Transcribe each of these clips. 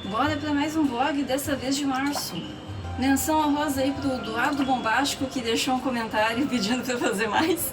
Bora para mais um vlog, dessa vez de março. Menção honrosa aí pro Eduardo Bombástico, que deixou um comentário pedindo para fazer mais.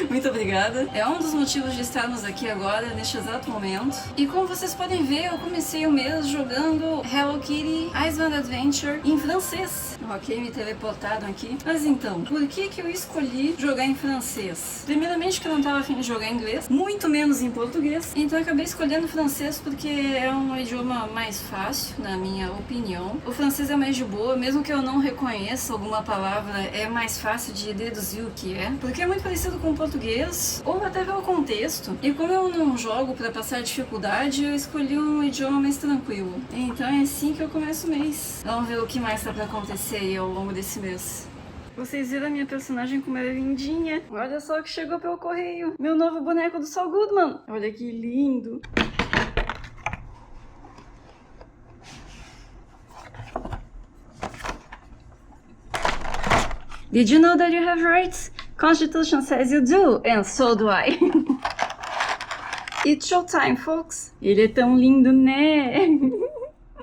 Muito obrigada. É um dos motivos de estarmos aqui agora, neste exato momento. E como vocês podem ver, eu comecei o mês jogando Hello Kitty Island Adventure em francês. Ok, me teleportaram aqui. Mas então, por que eu escolhi jogar em francês? Primeiramente que eu não estava afim de jogar em inglês, muito menos em português. Então eu acabei escolhendo francês porque é um idioma mais fácil, na minha opinião. O francês é mais de boa, mesmo que eu não reconheça alguma palavra, é mais fácil de deduzir o que é. Porque é muito parecido com o português, ou até pelo contexto. E como eu não jogo para passar dificuldade, eu escolhi um idioma mais tranquilo. Então é assim que eu começo o mês. Vamos ver o que mais tá para acontecer aí ao longo desse mês. Vocês viram a minha personagem como ela é lindinha? Olha só que chegou pelo correio. Meu novo boneco do Saul Goodman. Olha que lindo. Did you know that you have rights? Constitution says you do, and so do I. It's showtime, folks. Ele é tão lindo, né?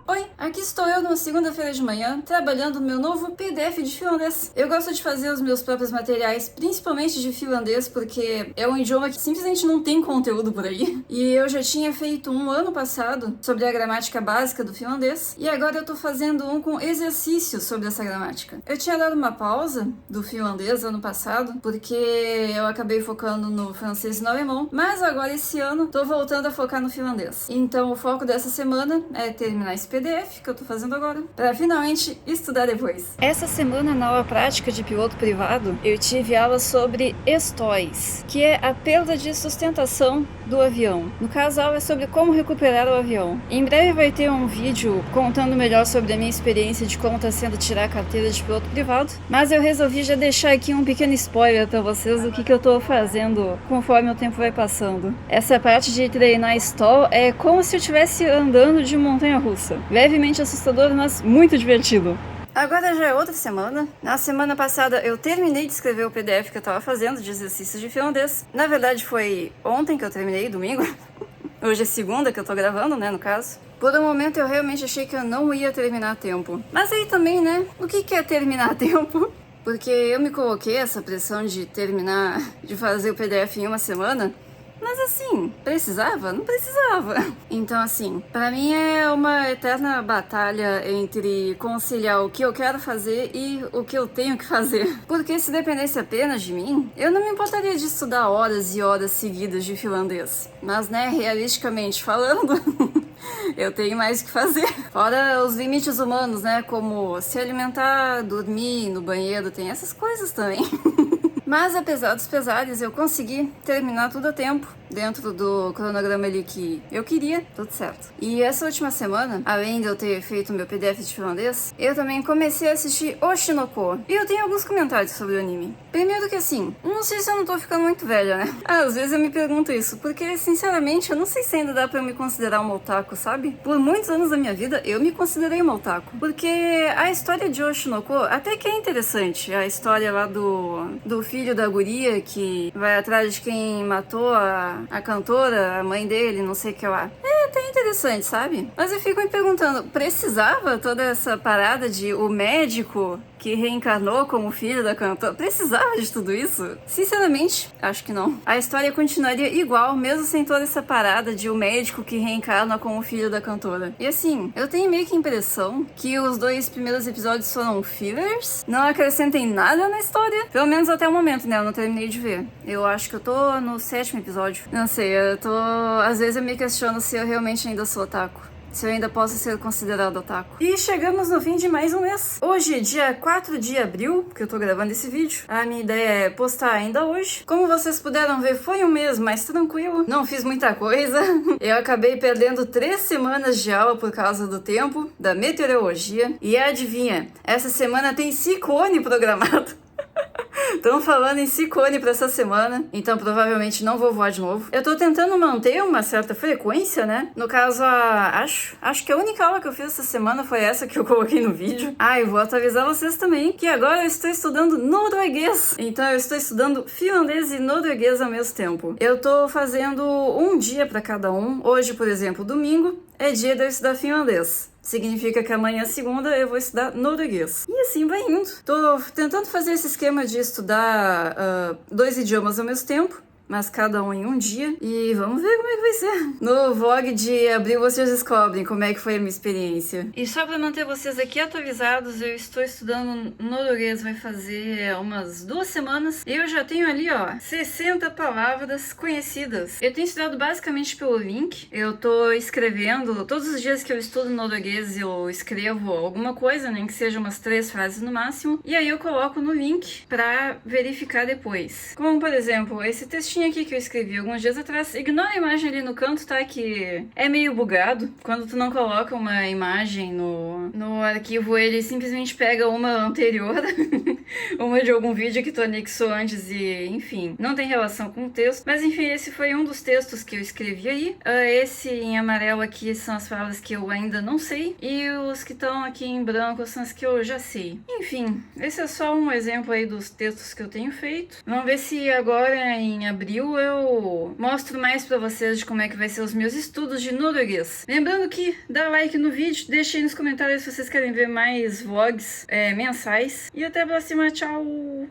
Oi, aqui estou eu numa segunda-feira de manhã, trabalhando no meu novo PDF de finlandês. Eu gosto de fazer os meus próprios materiais, principalmente de finlandês, porque é um idioma que simplesmente não tem conteúdo por aí. E eu já tinha feito um ano passado sobre a gramática básica do finlandês, e agora eu tô fazendo um com exercícios sobre essa gramática. Eu tinha dado uma pausa do finlandês ano passado, porque eu acabei focando no francês e no alemão, mas agora esse ano tô voltando a focar no finlandês. Então o foco dessa semana é terminar esse PDF que eu tô fazendo agora, para finalmente estudar depois. Essa semana, na aula prática de piloto privado, eu tive aula sobre STOIs, que é a perda de sustentação do avião. No caso, a aula é sobre como recuperar o avião. Em breve vai ter um vídeo contando melhor sobre a minha experiência de como tá sendo tirar a carteira de piloto privado, mas eu resolvi já deixar aqui um pequeno spoiler para vocês do que eu tô fazendo conforme o tempo vai passando. Essa parte de treinar stall é como se eu estivesse andando de montanha-russa. Levemente assustador, mas muito divertido. Agora já é outra semana. Na semana passada eu terminei de escrever o PDF que eu tava fazendo de exercícios de finlandês. Na verdade foi ontem que eu terminei, domingo. Hoje é segunda que eu tô gravando, né, no caso. Por um momento eu realmente achei que eu não ia terminar a tempo. Mas aí também, né, o que é terminar a tempo? Porque eu me coloquei essa pressão de terminar, de fazer o PDF em uma semana. Mas assim, precisava? Não precisava. Então assim, pra mim é uma eterna batalha entre conciliar o que eu quero fazer e o que eu tenho que fazer. Porque se dependesse apenas de mim, eu não me importaria de estudar horas e horas seguidas de finlandês. Mas né, realisticamente falando, eu tenho mais o que fazer. Fora os limites humanos, né, como se alimentar, dormir, no banheiro, tem essas coisas também. Mas apesar dos pesares, eu consegui terminar tudo a tempo, dentro do cronograma ali que eu queria, tudo certo. E essa última semana, além de eu ter feito meu PDF de finlandês, eu também comecei a assistir Oshinoko. E eu tenho alguns comentários sobre o anime. Primeiro que assim, não sei se eu não tô ficando muito velha, né? Às vezes eu me pergunto isso, porque sinceramente eu não sei se ainda dá pra eu me considerar uma otaku, sabe? Por muitos anos da minha vida eu me considerei uma otaku. Porque a história de Oshinoko até que é interessante. A história lá do filho da guria que vai atrás de quem matou a cantora, a mãe dele, não sei o que lá. É até interessante, sabe? Mas eu fico me perguntando, precisava toda essa parada de o médico que reencarnou como filho da cantora? Precisava de tudo isso? Sinceramente, acho que não. A história continuaria igual, mesmo sem toda essa parada de o médico que reencarna como filho da cantora. E assim, eu tenho meio que a impressão que os 2 primeiros episódios foram fillers, não acrescentem nada na história. Pelo menos até o momento, né? Eu não terminei de ver. Eu acho que eu tô no 7º episódio. Não sei, eu tô... Às vezes eu me questiono se eu realmente ainda sou otaku. Se eu ainda posso ser considerado otaku. E chegamos no fim de mais um mês. Hoje, dia 4 de abril, que eu tô gravando esse vídeo. A minha ideia é postar ainda hoje. Como vocês puderam ver, foi um mês mais tranquilo. Não fiz muita coisa. Eu acabei perdendo 3 semanas de aula por causa do tempo, da meteorologia. E adivinha, essa semana tem ciclone programado. Estão falando em ciclone pra essa semana, então provavelmente não vou voar de novo. Eu tô tentando manter uma certa frequência, né? No caso, acho que a única aula que eu fiz essa semana foi essa que eu coloquei no vídeo. Ah, e vou atualizar vocês também, que agora eu estou estudando norueguês. Então eu estou estudando finlandês e norueguês ao mesmo tempo. Eu tô fazendo um dia pra cada um. Hoje, por exemplo, domingo, é dia de eu estudar finlandês. Significa que amanhã, segunda, eu vou estudar norueguês. E assim vai indo. Tô tentando fazer esse esquema de estudar 2 idiomas ao mesmo tempo, mas cada um em um dia. E vamos ver como é que vai ser. No vlog de abril vocês descobrem como é que foi a minha experiência. E só pra manter vocês aqui atualizados, eu estou estudando norueguês, vai fazer umas 2 semanas. E eu já tenho ali, ó, 60 palavras conhecidas. Eu tenho estudado basicamente pelo link. Eu tô escrevendo, todos os dias que eu estudo norueguês, eu escrevo alguma coisa, nem que seja umas 3 frases no máximo. E aí eu coloco no link pra verificar depois. Como, por exemplo, esse textinho aqui que eu escrevi alguns dias atrás. Ignora a imagem ali no canto, tá? Que é meio bugado. Quando tu não coloca uma imagem no arquivo, ele simplesmente pega uma anterior, uma de algum vídeo que tu anexou antes e, enfim, não tem relação com o texto. Mas, enfim, esse foi um dos textos que eu escrevi aí. Esse em amarelo aqui são as palavras que eu ainda não sei. E os que estão aqui em branco são as que eu já sei. Enfim, esse é só um exemplo aí dos textos que eu tenho feito. Vamos ver se agora em abril eu mostro mais pra vocês de como é que vai ser os meus estudos de norueguês. Lembrando que dá like no vídeo, deixa aí nos comentários se vocês querem ver mais vlogs mensais. E até a próxima, tchau!